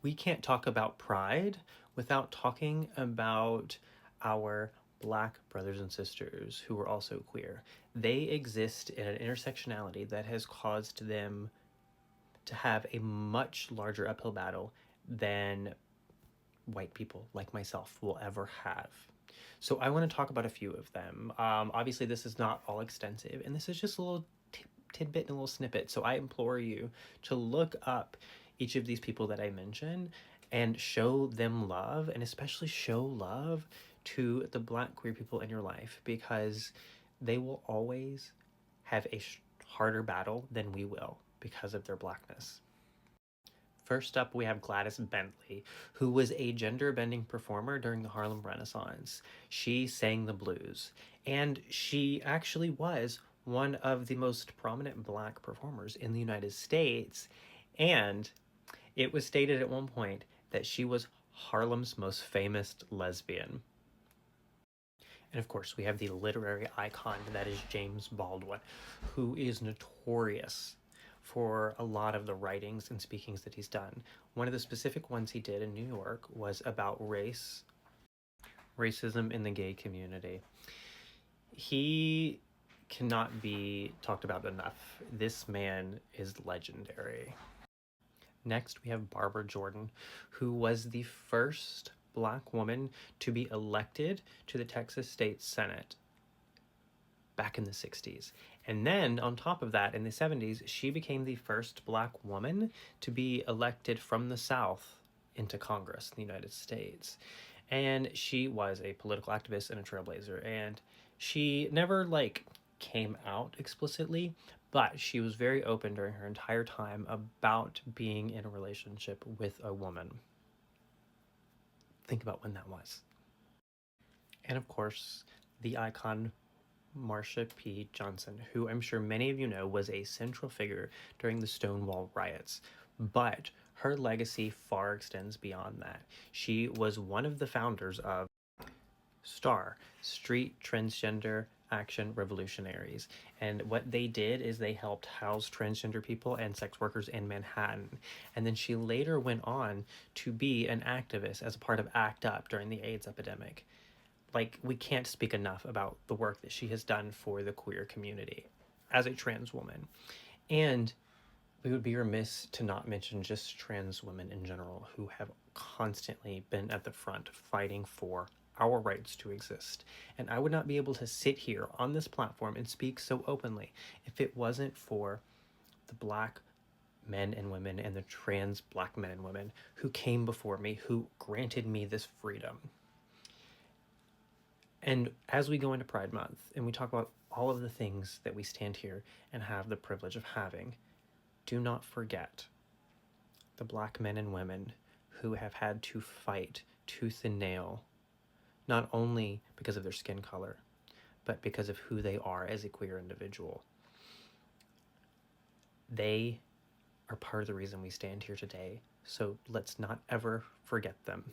We can't talk about pride without talking about our Black brothers and sisters who are also queer. They exist in an intersectionality that has caused them to have a much larger uphill battle than white people like myself will ever have. So I want to talk about a few of them. Obviously, this is not all extensive, and this is just a little tidbit and a little snippet. So I implore you to look up each of these people that I mention and show them love, and especially show love to the Black queer people in your life, because they will always have a harder battle than we will because of their Blackness. First up, we have Gladys Bentley, who was a gender bending performer during the Harlem Renaissance. She sang the blues, and she actually was one of the most prominent Black performers in the United States. And it was stated at one point that she was Harlem's most famous lesbian. And of course, we have the literary icon that is James Baldwin, who is notorious for a lot of the writings and speakings that he's done. One of the specific ones he did in New York was about racism in the gay community. He cannot be talked about enough. This man is legendary. Next, we have Barbara Jordan, who was the first Black woman to be elected to the Texas State Senate back in the 60s. And then on top of that, in the 70s, she became the first Black woman to be elected from the South into Congress in the United States. And she was a political activist and a trailblazer. And she never came out explicitly, but she was very open during her entire time about being in a relationship with a woman. Think about when that was. And of course, the icon Marsha P. Johnson, who I'm sure many of you know was a central figure during the Stonewall riots, but her legacy far extends beyond that. She was one of the founders of STAR, Street Transgender Action Revolutionaries. And what they did is they helped house transgender people and sex workers in Manhattan. And then she later went on to be an activist as a part of ACT UP during the AIDS epidemic. We can't speak enough about the work that she has done for the queer community as a trans woman. And we would be remiss to not mention just trans women in general, who have constantly been at the front fighting for our rights to exist. And I would not be able to sit here on this platform and speak so openly if it wasn't for the Black men and women and the trans Black men and women who came before me, who granted me this freedom. And as we go into Pride Month and we talk about all of the things that we stand here and have the privilege of having, do not forget the Black men and women who have had to fight tooth and nail, not only because of their skin color, but because of who they are as a queer individual. They are part of the reason we stand here today, so let's not ever forget them.